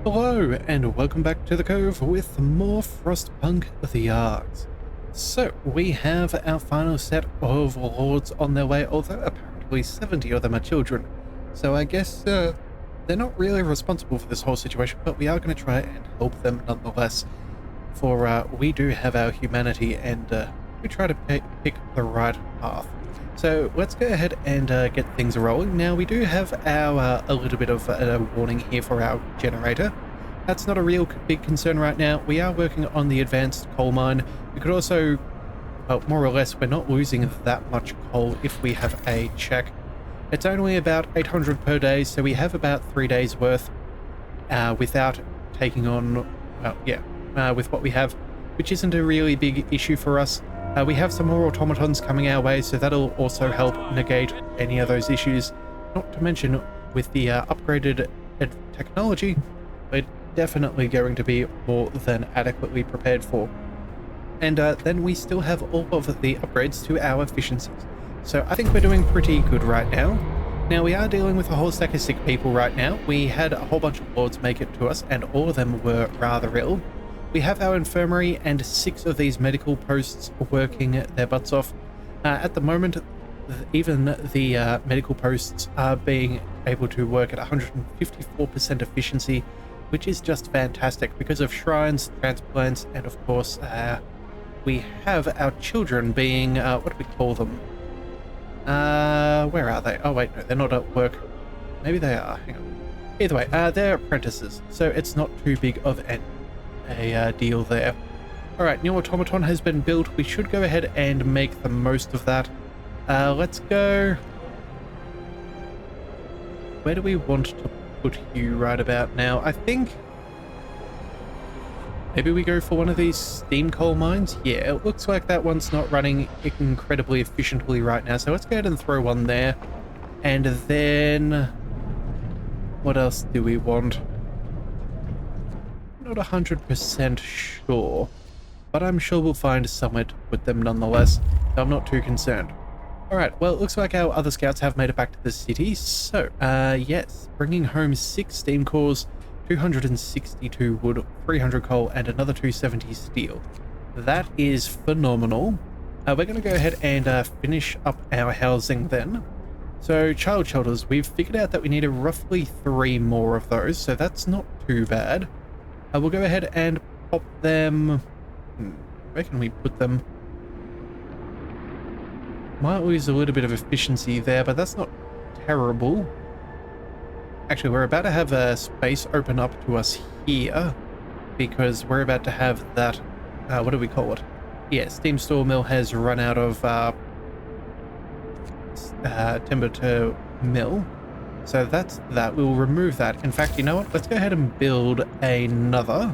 Hello, and welcome back to the Cove with more Frostpunk the Arcs. So, we have our final set of lords on their way, although apparently 70 of them are children. So I guess they're not really responsible for this whole situation, but we are going to try and help them nonetheless. For we do have our humanity, and we try to pick the right path. So let's go ahead and get things rolling. Now we do have our a little bit of a warning here for our generator. That's not a real big concern right now. We are working on the advanced coal mine. We could also, well, more or less, we're not losing that much coal if we have a check. It's only about 800 per day, so we have about 3 days worth without taking on, well, yeah, with what we have, which isn't a really big issue for us. We have some more automatons coming our way, so that'll also help negate any of those issues. Not to mention, with the upgraded technology, we're definitely going to be more than adequately prepared for. And then we still have all of the upgrades to our efficiencies. So I think we're doing pretty good right now. Now, we are dealing with a whole stack of sick people right now. We had a whole bunch of lords make it to us, and all of them were rather ill. We have our infirmary and 6 of these medical posts working their butts off. At the moment, even the medical posts are being able to work at 154% efficiency, which is just fantastic because of shrines, transplants, and of course, we have our children being, what do we call them? Where are they? Oh wait, no, they're not at work. Maybe they are, hang on. Either way, they're apprentices, so it's not too big of a deal there. Alright, new automaton has been built. We should go ahead and make the most of that. Let's go... Where do we want to put you right about now? I think... Maybe we go for one of these steam coal mines? Yeah, it looks like that one's not running incredibly efficiently right now, so let's go ahead and throw one there. And then... What else do we want? Not 100% sure, but I'm sure we'll find somewhere to put them nonetheless, so I'm not too concerned. Alright, well, it looks like our other scouts have made it back to the city, so, yes, bringing home 6 steam cores, 262 wood, 300 coal, and another 270 steel. That is phenomenal. We're going to go ahead and finish up our housing then. So, child shelters, we've figured out that we need roughly 3 more of those, so that's not too bad. We'll go ahead and pop them... Where can we put them? Might lose a little bit of efficiency there, but that's not terrible. Actually, we're about to have a space open up to us here, because we're about to have that... what do we call it? Yeah, steam sawmill has run out of timber to mill. So that's that. We'll remove that. In fact, you know what? Let's go ahead and build another.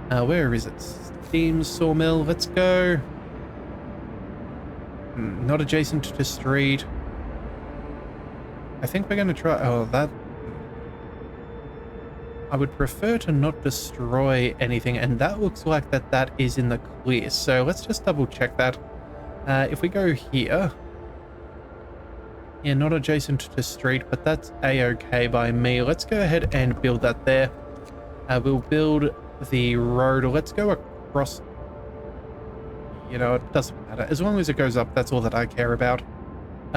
Where is it? Steam sawmill. Let's go. Not adjacent to street. I think we're going to try... Oh, that... I would prefer to not destroy anything, and that looks like that is in the clear. So let's just double check that. If we go here... Yeah, not adjacent to street, but that's a-okay by me. Let's go ahead and build that there. We'll build the road. Let's go across. You know, it doesn't matter. As long as it goes up, that's all that I care about.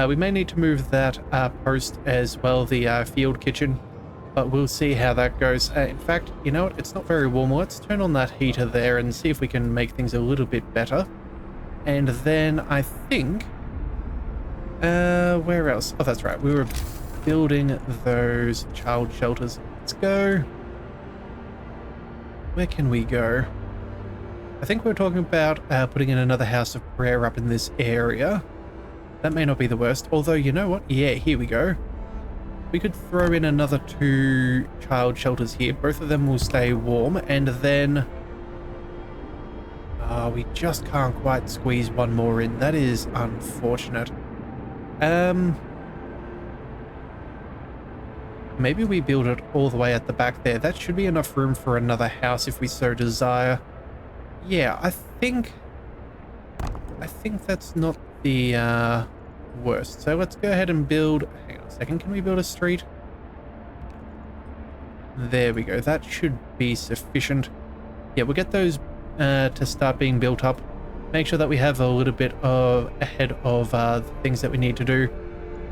We may need to move that post as well, the field kitchen, but we'll see how that goes. In fact, you know what? It's not very warm. Let's turn on that heater there and see if we can make things a little bit better. And then I think... where else? Oh, that's right. We were building those child shelters. Let's go. Where can we go? I think we're talking about putting in another house of prayer up in this area. That may not be the worst. Although, you know what? Yeah, here we go. We could throw in another 2 child shelters here. Both of them will stay warm. And then... we just can't quite squeeze one more in. That is unfortunate. Maybe we build it all the way at the back there. That should be enough room for another house if we so desire. Yeah, I think that's not the worst. So let's go ahead and build... Hang on a second, can we build a street? There we go. That should be sufficient. Yeah, we'll get those to start being built up. Make sure that we have a little bit of ahead of the things that we need to do.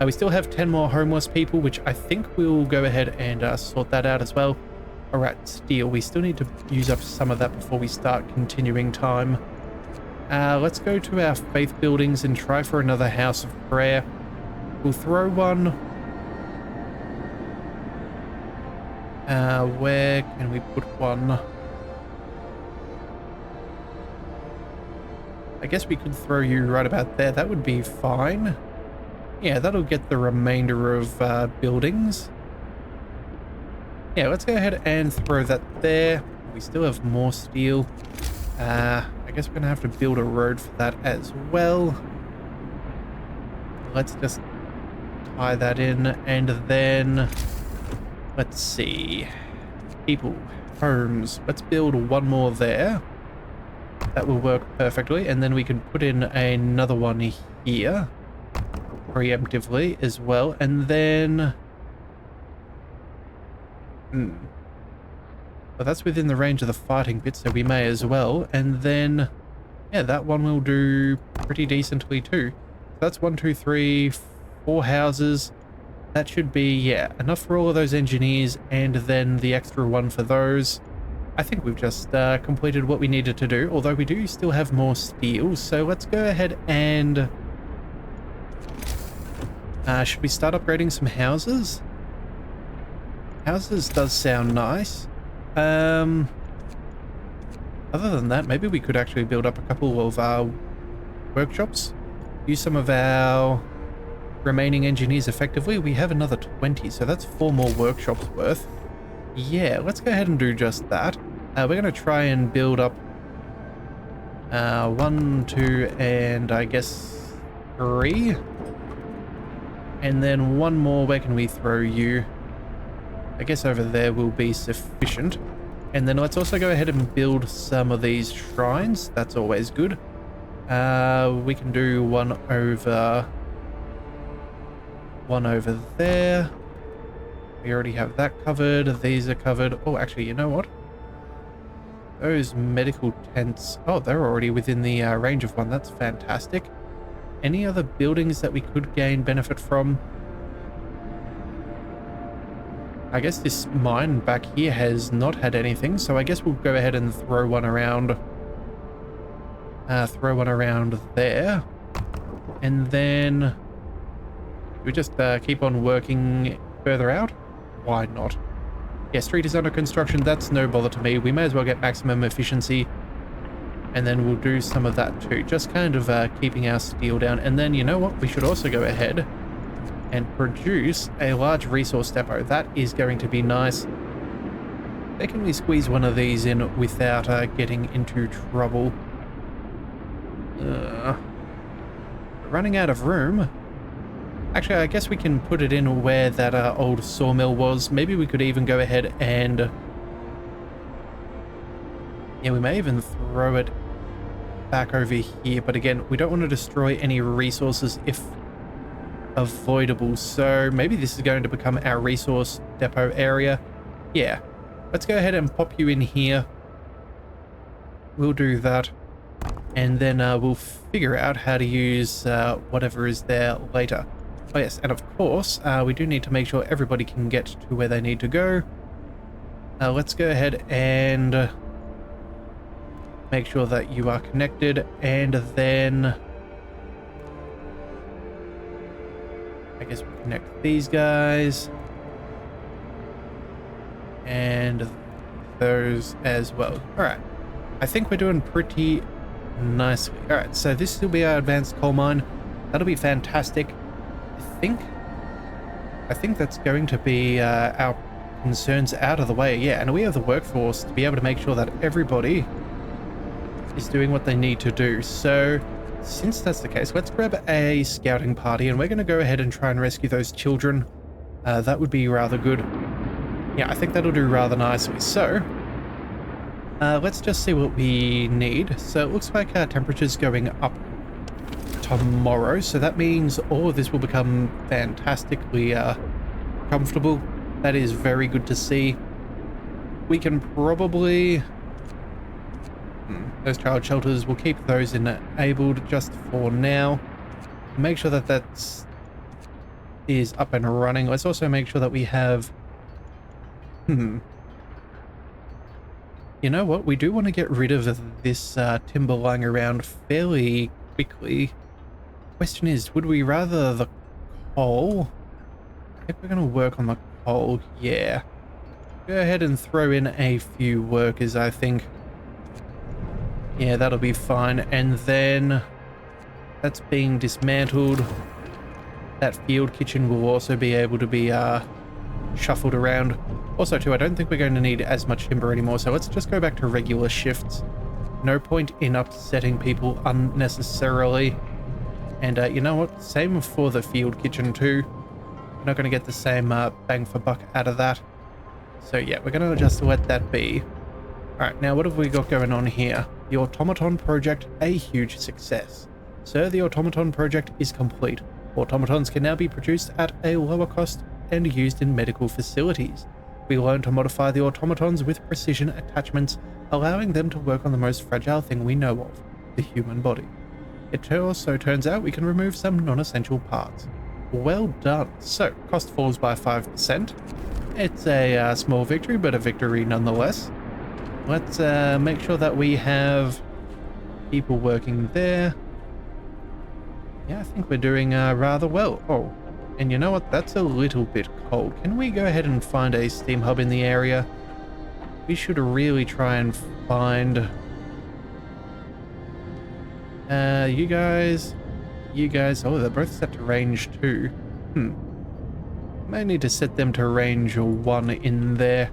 We still have 10 more homeless people, which I think we'll go ahead and sort that out as well. All right, steel. We still need to use up some of that before we start continuing time. Let's go to our faith buildings and try for another house of prayer. We'll throw one. Where can we put one? I guess we could throw you right about there. That would be fine. Yeah, that'll get the remainder of buildings. Yeah, let's go ahead and throw that there. We still have more steel. I guess we're going to have to build a road for that as well. Let's just tie that in, and then let's see. People, homes. Let's build one more there. That will work perfectly, and then we can put in another one here preemptively as well, and then well, that's within the range of the fighting bit, so we may as well. And then yeah, that one will do pretty decently too. So that's 1, 2, 3, 4 houses. That should be, yeah, enough for all of those engineers, and then the extra one for those. I think we've just completed what we needed to do, although we do still have more steel. So let's go ahead and should we start upgrading some houses? Houses does sound nice. Other than that, maybe we could actually build up a couple of workshops. Use some of our remaining engineers effectively. We have another 20, so that's 4 more workshops worth. Yeah, let's go ahead and do just that. We're going to try and build up 1, 2, and I guess 3. And then one more. Where can we throw you? I guess over there will be sufficient. And then let's also go ahead and build some of these shrines. That's always good. We can do one over there. We already have that covered. These are covered. Oh, actually, you know what? Those medical tents. Oh, they're already within the range of one. That's fantastic. Any other buildings that we could gain benefit from? I guess this mine back here has not had anything, so I guess we'll go ahead and throw one around. Throw one around there. And then we just keep on working further out. Why not? Yeah, street is under construction. That's no bother to me. We may as well get maximum efficiency. And then we'll do some of that too. Just kind of keeping our steel down. And then, you know what? We should also go ahead and produce a large resource depot. That is going to be nice. How can we squeeze one of these in without getting into trouble? Running out of room. Actually, I guess we can put it in where that old sawmill was. Maybe we could even go ahead and... yeah, we may even throw it back over here. But again, we don't want to destroy any resources if avoidable. So maybe this is going to become our resource depot area. Yeah, let's go ahead and pop you in here. We'll do that. And then we'll figure out how to use whatever is there later. Oh yes, and of course, we do need to make sure everybody can get to where they need to go. Let's go ahead and make sure that you are connected, and then I guess we connect these guys and those as well. All right, I think we're doing pretty nicely. All right, so this will be our advanced coal mine. That'll be fantastic. I think that's going to be our concerns out of the way. Yeah, and we have the workforce to be able to make sure that everybody is doing what they need to do. So since that's the case, let's grab a scouting party, and we're going to go ahead and try and rescue those children. That would be rather good. Yeah, I think that'll do rather nicely. So let's just see what we need. So it looks like our temperature's going up tomorrow, so that means all of this will become fantastically comfortable. That is very good to see. we can probably... those child shelters, we'll keep those enabled just for now. Make sure that that's is up and running. Let's also make sure that we have... You know what? We do want to get rid of this timber lying around fairly quickly. Question is, would we rather the coal? I think we're going to work on the coal. Yeah. Go ahead and throw in a few workers, I think. Yeah, that'll be fine. And then that's being dismantled. That field kitchen will also be able to be shuffled around. Also, too, I don't think we're going to need as much timber anymore, so let's just go back to regular shifts. No point in upsetting people unnecessarily. And you know what? Same for the field kitchen, too. We're not going to get the same bang for buck out of that. So, yeah, we're going to just let that be. Alright, now what have we got going on here? The automaton project, a huge success. Sir, the automaton project is complete. Automatons can now be produced at a lower cost and used in medical facilities. We learned to modify the automatons with precision attachments, allowing them to work on the most fragile thing we know of, the human body. It also turns out we can remove some non-essential parts. Well done. So, cost falls by 5%. It's a small victory, but a victory nonetheless. Let's make sure that we have people working there. Yeah, I think we're doing rather well. Oh, and you know what? That's a little bit cold. Can we go ahead and find a steam hub in the area? We should really try and find... you guys... Oh, they're both set to range 2. May need to set them to range 1 in there,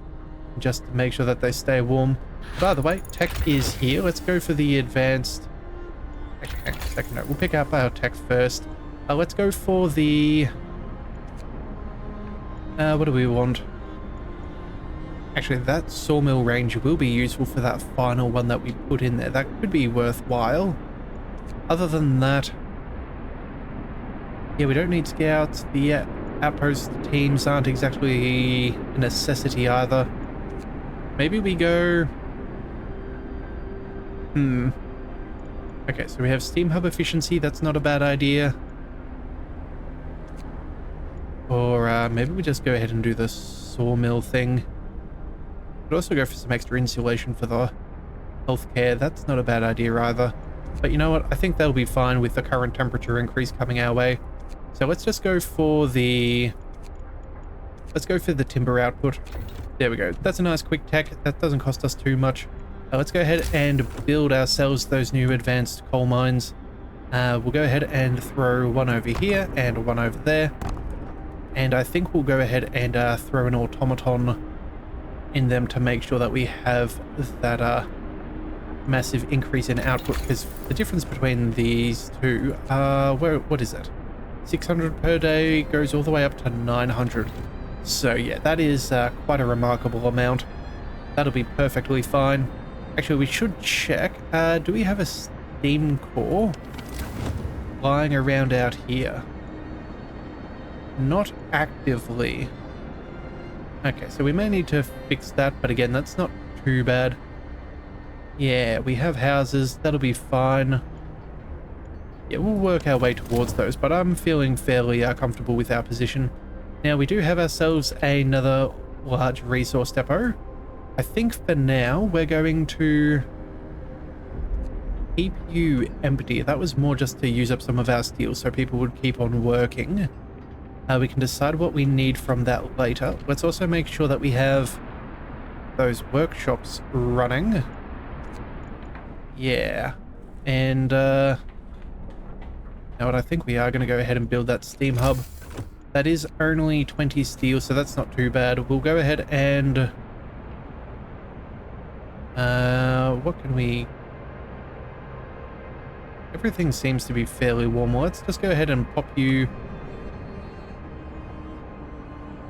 just to make sure that they stay warm. By the way, tech is here. Let's go for the advanced... Hang on a second, no, we'll pick up our tech first. Let's go for the... what do we want? Actually, that sawmill range will be useful for that final one that we put in there. That could be worthwhile. Other than that... Yeah, we don't need scouts. The outpost teams aren't exactly a necessity either. Maybe we go... Okay, so we have steam hub efficiency. That's not a bad idea. Or maybe we just go ahead and do the sawmill thing. Could also go for some extra insulation for the healthcare. That's not a bad idea either. But you know what? I think that'll be fine with the current temperature increase coming our way. So let's just go for the... Let's go for the timber output. There we go. That's a nice quick tech. That doesn't cost us too much. Let's go ahead and build ourselves those new advanced coal mines. We'll go ahead and throw one over here and one over there. And I think we'll go ahead and throw an automaton in them to make sure that we have that massive increase in output, because the difference between these two, what is it? 600 per day goes all the way up to 900. So yeah, that is quite a remarkable amount. That'll be perfectly fine. Actually, we should check. Do we have a steam core lying around out here? Not actively. Okay, so we may need to fix that, but again, that's not too bad. Yeah, we have houses. That'll be fine. Yeah, we'll work our way towards those, but I'm feeling fairly comfortable with our position. Now, we do have ourselves another large resource depot. I think for now, we're going to keep you empty. That was more just to use up some of our steel so people would keep on working. We can decide what we need from that later. Let's also make sure that we have those workshops running. Yeah. And, now what I think we are going to go ahead and build that steam hub. That is only 20 steel, so that's not too bad. We'll go ahead and... what can we... Everything seems to be fairly warm. Well, let's just go ahead and pop you...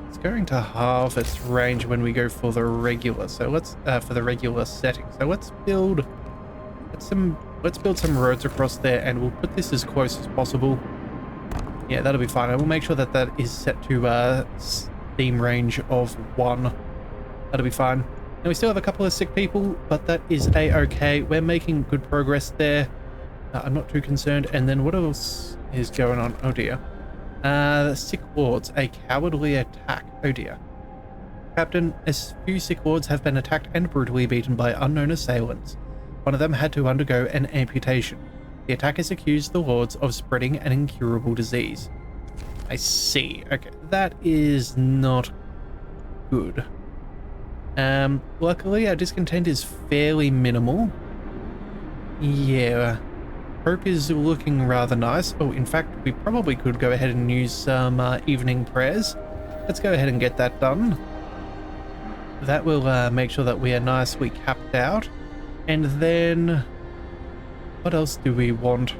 It's going to halve its range when we go for the regular. So let's, for the regular setting. So let's build... Let's build some roads across there, and we'll put this as close as possible. Yeah, that'll be fine. I will make sure that that is set to steam range of 1. That'll be fine. Now we still have a couple of sick people, but that is a-okay. We're making good progress there. I'm not too concerned. And then what else is going on? Oh dear. Sick lords, a cowardly attack. Oh dear. Captain, a few sick lords have been attacked and brutally beaten by unknown assailants. One of them had to undergo an amputation. The attackers accused the lords of spreading an incurable disease. I see. Okay, that is not good. Luckily our discontent is fairly minimal. Yeah. Hope is looking rather nice. Oh, in fact, we probably could go ahead and use some evening prayers. Let's go ahead and get that done. That will make sure that we are nicely capped out. And then... what else do we want?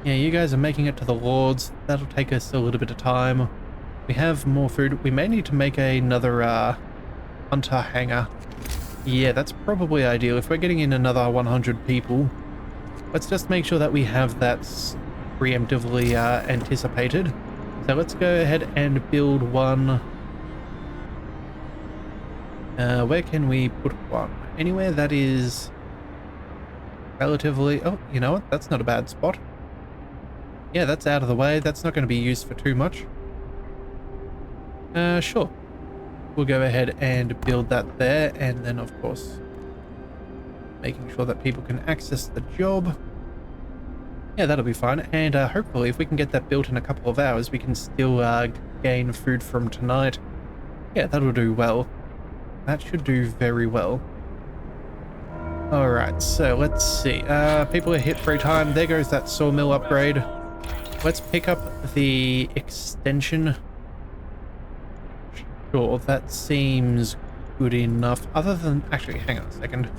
Yeah, you guys are making it to the Lords. That'll take us a little bit of time. We have more food. We may need to make another hunter hangar. Yeah, that's probably ideal. If we're getting in another 100 people, let's just make sure that we have that preemptively anticipated. So let's go ahead and build one. Where can we put one? Anywhere that is relatively... oh, you know what? That's not a bad spot. Yeah, that's out of the way. That's not going to be used for too much. Sure. We'll go ahead and build that there, and then, of course, making sure that people can access the job. Yeah, that'll be fine. And hopefully, if we can get that built in a couple of hours, we can still gain food from tonight. Yeah, that'll do well. That should do very well. Alright, so let's see. People are hit 3 times. There goes that sawmill upgrade. Let's pick up the extension. Sure, that seems good enough. Other than... actually, hang on a second.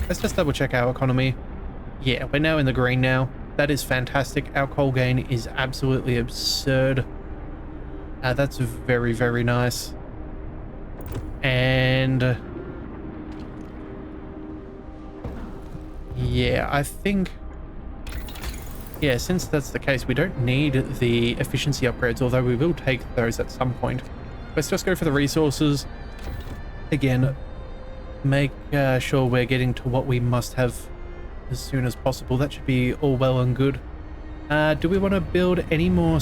Let's just double check our economy. Yeah, we're now in the green now. That is fantastic. Our coal gain is absolutely absurd. That's very, very nice. And... yeah, I think... yeah, since that's the case, we don't need the efficiency upgrades, although we will take those at some point. Let's just go for the resources. Again, make sure we're getting to what we must have as soon as possible. That should be all well and good. Do we want to build any more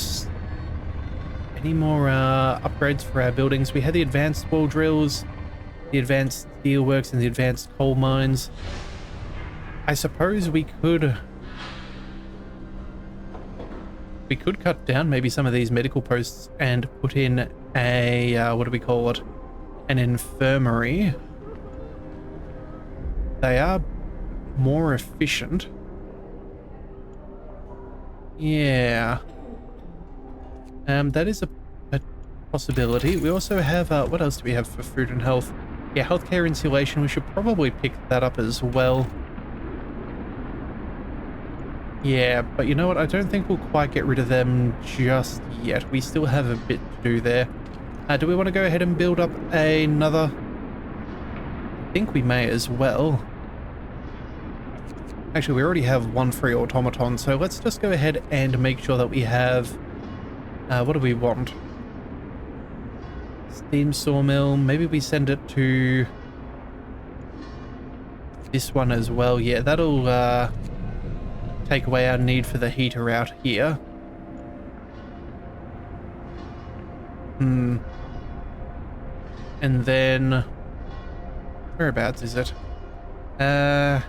upgrades for our buildings? We had the advanced wall drills, the advanced steelworks, and the advanced coal mines. I suppose we could cut down maybe some of these medical posts and put in a, what do we call it? An infirmary. They are more efficient. Yeah. That is a possibility. We also have, what else do we have for food and health? Yeah, healthcare insulation. We should probably pick that up as well. Yeah, but you know what? I don't think we'll quite get rid of them just yet. We still have a bit to do there. Do we want to go ahead and build up another? I think we may as well. Actually, we already have one free automaton, so let's just go ahead and make sure that we have... what do we want? Steam sawmill. Maybe we send it to this one as well. Yeah, that'll... take away our need for the heater out here. And then... whereabouts is it? Yeah,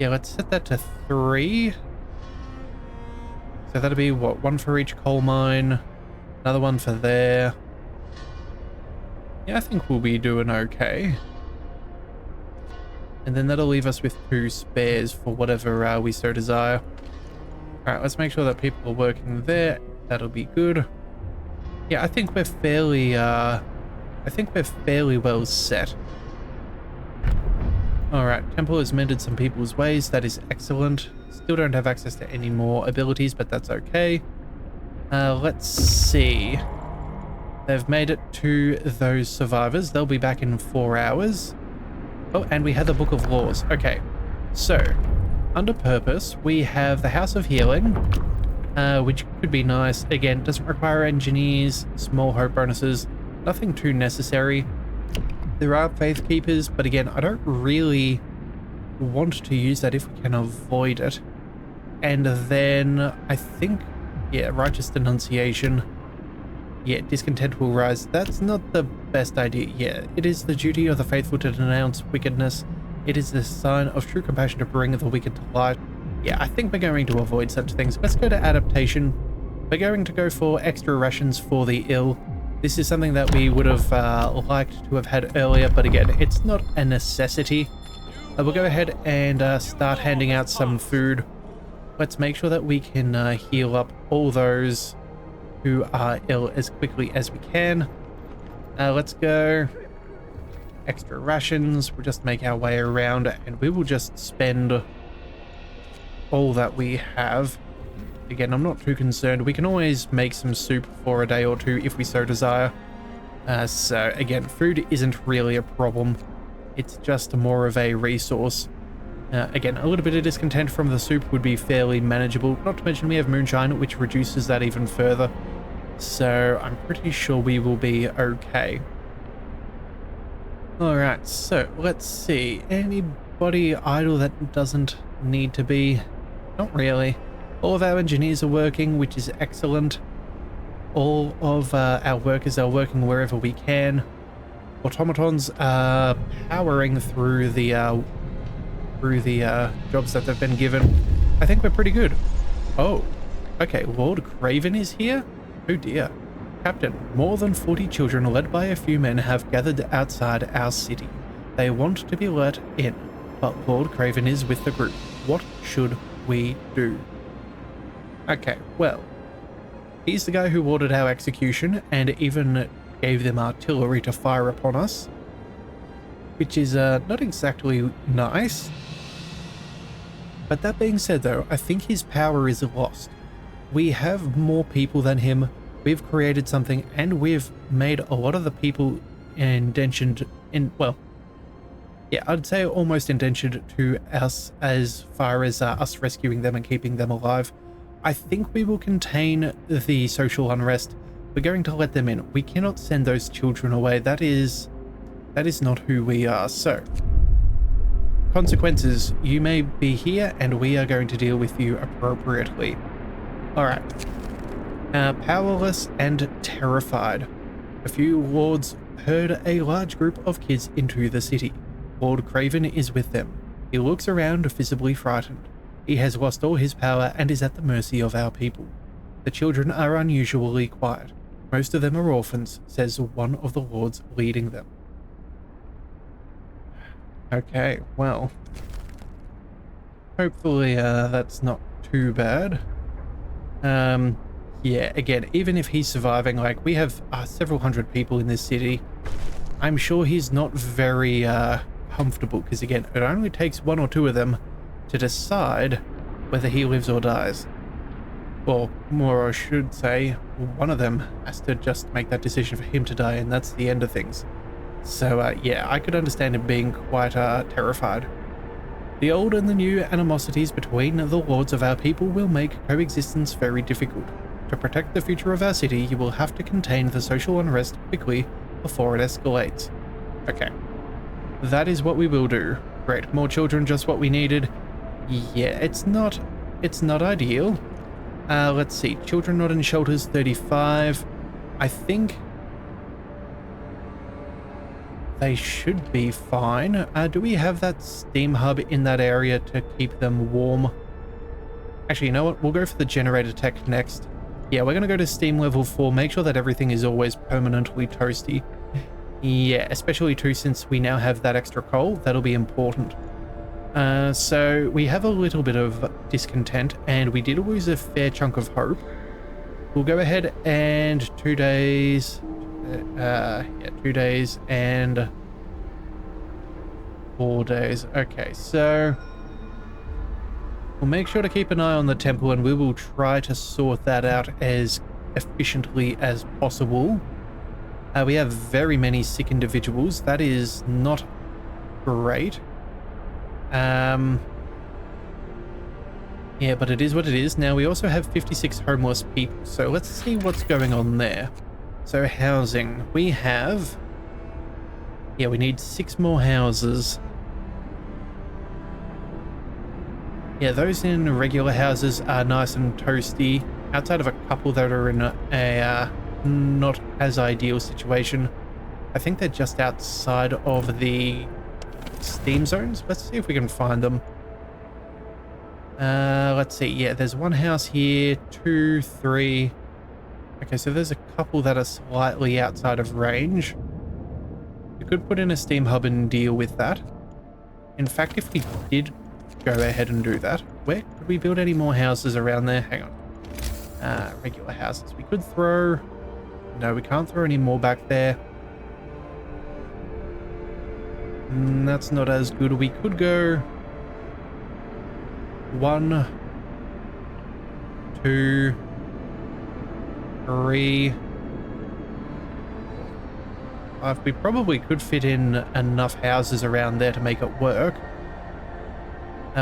let's set that to 3. So that'll be, what, 1 for each coal mine, another one for there. Yeah, I think we'll be doing okay. And then that'll leave us with 2 spares for whatever we so desire. Alright, let's make sure that people are working there. That'll be good. Yeah, I think we're fairly well set. Alright, Temple has mended some people's ways. That is excellent. Still don't have access to any more abilities, but that's okay. Let's see. They've made it to those survivors. They'll be back in 4 hours. Oh, and we have the Book of Laws. Okay, so under purpose, we have the House of Healing, which could be nice. Again, doesn't require engineers, small hope bonuses. nothing too necessary. There are faith keepers, but again, I don't really want to use that if we can avoid it. And then I think, yeah, righteous denunciation. Yeah, discontent will rise. That's not the best idea. Yeah, it is the duty of the faithful to denounce wickedness. It is the sign of true compassion to bring the wicked to light. Yeah, I think we're going to avoid such things. Let's go to adaptation. We're going to go for extra rations for the ill. This is something that we would have liked to have had earlier, but again, it's not a necessity. We'll go ahead and start handing out some food. Let's make sure that we can heal up all those who are ill as quickly as we can. Let's go. Extra rations. We'll just make our way around and we will just spend all that we have. Again, I'm not too concerned. We can always make some soup for a day or two if we so desire. So again, food isn't really a problem. It's just more of a resource. Again, a little bit of discontent from the soup would be fairly manageable. Not to mention we have moonshine, which reduces that even further. So I'm pretty sure we will be okay. Alright, so let's see. Anybody idle that doesn't need to be? Not really. All of our engineers are working, which is excellent. All of our workers are working wherever we can. Automatons are powering through the jobs that they've been given. I think we're pretty good. Oh, okay. Lord Craven is here? Oh dear. Captain, more than 40 children led by a few men have gathered outside our city. They want to be let in, but Lord Craven is with the group. What should we do? Okay, well, he's the guy who ordered our execution and even gave them artillery to fire upon us, which is not exactly nice. But that being said though, I think his power is lost. We have more people than him, we've created something, and we've made a lot of the people indentured in, well, yeah, I'd say almost indentured to us as far as us rescuing them and keeping them alive. I think we will contain the social unrest. We're going to let them in. We cannot send those children away. That is not who we are. So, consequences. You may be here and we are going to deal with you appropriately. Alright. Powerless and terrified. A few lords herd a large group of kids into the city. Lord Craven is with them. He looks around visibly frightened. He has lost all his power and is at the mercy of our people. The children are unusually quiet. Most of them are orphans, says one of the lords leading them. Okay, well, hopefully that's not too bad. Yeah, again, even if he's surviving, like, we have several hundred people in this city, I'm sure he's not very comfortable, because again, it only takes one or two of them to decide whether he lives or dies. Or more, I should say, one of them has to just make that decision for him to die, and that's the end of things. So yeah, I could understand him being quite terrified. The old and the new animosities between the lords of our people will make coexistence very difficult. To protect the future of our city, you will have to contain the social unrest quickly before it escalates. Okay. That is what we will do. Great, more children, just what we needed. Yeah, it's not ideal. Let's see, children not in shelters, 35. I think they should be fine. Do we have that steam hub in that area to keep them warm? Actually, you know what? We'll go for the generator tech next. Yeah, we're going to go to steam level 4, make sure that everything is always permanently toasty. Yeah, especially too since we now have that extra coal, that'll be important. So we have a little bit of discontent and we did lose a fair chunk of hope. We'll go ahead and 2 days, 2 days and 4 days. Okay, so we'll make sure to keep an eye on the temple and we will try to sort that out as efficiently as possible. We have very many sick individuals. That is not great. Yeah, but it is what it is. Now, we also have 56 homeless people, so let's see what's going on there. So housing, we have... Yeah, we need 6 more houses. Yeah, those in regular houses are nice and toasty. Outside of a couple that are in a not as ideal situation. I think they're just outside of the steam zones. Let's see if we can find them. Let's see. Yeah, there's one house here, 2, 3. Okay, so there's a couple that are slightly outside of range. We could put in a steam hub and deal with that. In fact, if we did go ahead and do that, where could we build any more houses around there? Hang on. Regular houses. We could throw... No, we can't throw any more back there. That's not as good. We could go 1, 2, 3, 5. We probably could fit in enough houses around there to make it work.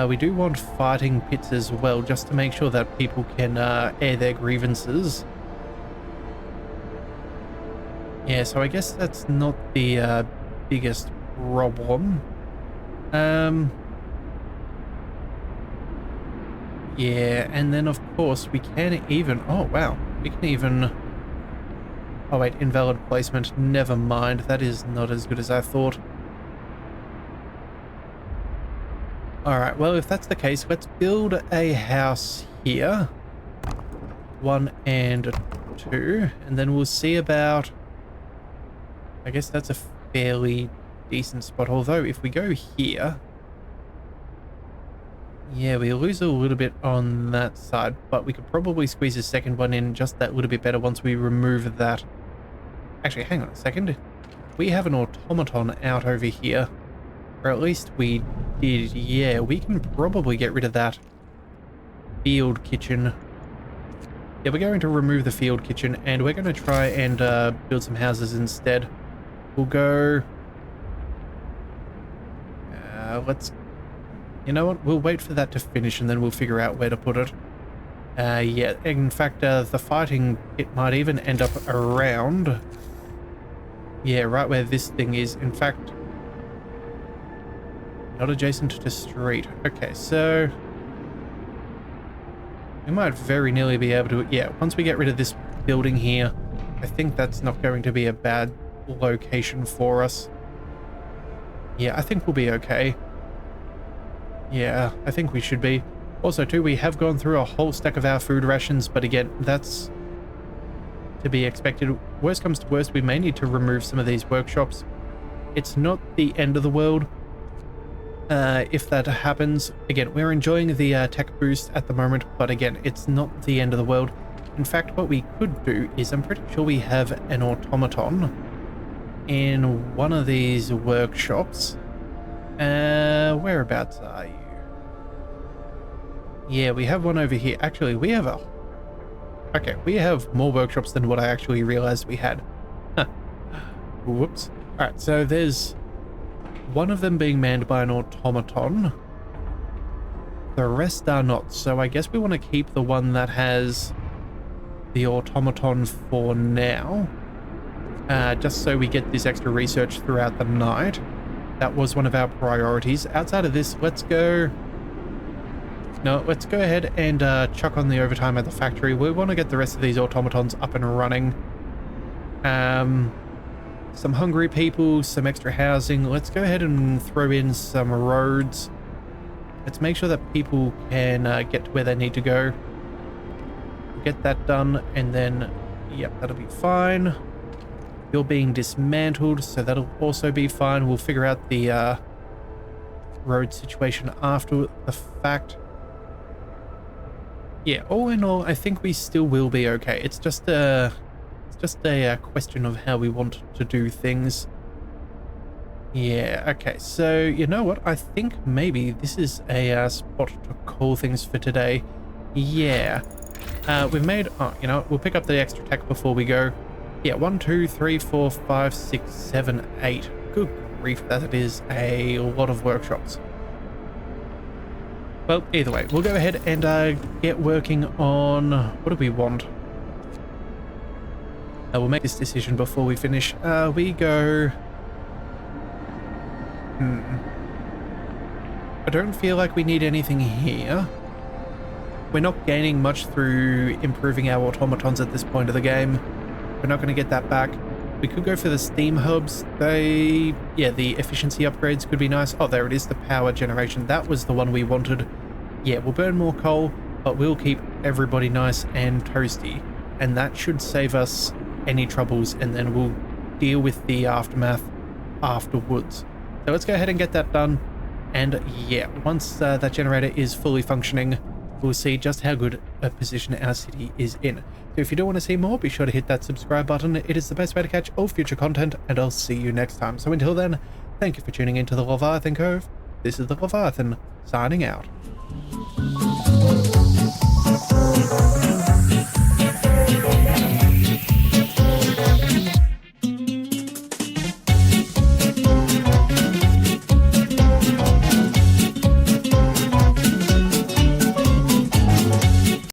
We do want fighting pits as well, just to make sure that people can air their grievances. Yeah, so I guess that's not the biggest problem. Yeah, and then of course we can even... Oh, wow. We can even... Oh, wait, invalid placement. Never mind. That is not as good as I thought. Alright, well, if that's the case, let's build a house here. 1 and 2. And then we'll see about... I guess that's a fairly decent spot. Although, if we go here... Yeah, we lose a little bit on that side. But we could probably squeeze a second one in just that little bit better once we remove that. Actually, hang on a second. We have an automaton out over here. Or at least we did. Yeah, we can probably get rid of that field kitchen. Yeah, we're going to remove the field kitchen and we're going to try and build some houses instead. We'll go... let's... You know what? We'll wait for that to finish and then we'll figure out where to put it. Yeah, in fact, the fighting, it might even end up around... Yeah, right where this thing is. In fact... Not adjacent to the street. Okay, so... We might very nearly be able to... Yeah, once we get rid of this building here, I think that's not going to be a bad location for us. Yeah, I think we'll be okay. Yeah, I think we should be. Also, too, we have gone through a whole stack of our food rations, but again, that's to be expected. Worst comes to worst, we may need to remove some of these workshops. It's not the end of the world. If that happens. Again, we're enjoying the tech boost at the moment, but again, it's not the end of the world. In fact, what we could do is, I'm pretty sure we have an automaton in one of these workshops. Whereabouts are you? Yeah, we have one over here. Actually, we have a... Okay, we have more workshops than what I actually realized we had. Huh. Whoops. Alright, so there's... one of them being manned by an automaton. The rest are not, so I guess we want to keep the one that has the automaton for now. Just so we get this extra research throughout the night. That was one of our priorities. Outside of this, let's go... No, let's go ahead and chuck on the overtime at the factory. We want to get the rest of these automatons up and running. Some hungry people, some extra housing. Let's go ahead and throw in some roads. Let's make sure that people can get to where they need to go. Get that done, and then, yep, that'll be fine. You're being dismantled, so that'll also be fine. We'll figure out the road situation after the fact. Yeah, all in all, I think we still will be okay. It's just a question of how we want to do things. Yeah, okay, so you know what? I think maybe this is a spot to call things for today. Yeah. We've made... Oh, you know what? We'll pick up the extra tech before we go. Yeah, 1, 2, 3, 4, 5, 6, 7, 8. Good grief, that is a lot of workshops. Well, either way, we'll go ahead and get working on... What do we want? We'll make this decision before we finish. We go... I don't feel like we need anything here. We're not gaining much through improving our automatons at this point of the game. We're not going to get that back. We could go for the steam hubs. The efficiency upgrades could be nice. Oh, there it is, the power generation. That was the one we wanted. Yeah, we'll burn more coal, but we'll keep everybody nice and toasty. And that should save us any troubles, and then we'll deal with the aftermath afterwards. So let's go ahead and get that done. And yeah, once that generator is fully functioning, we'll see just how good a position our city is in. So if you do want to see more, be sure to hit that subscribe button. It is the best way to catch all future content, and I'll see you next time. So until then, thank you for tuning into the Leviathan Cove. This is the Leviathan, signing out.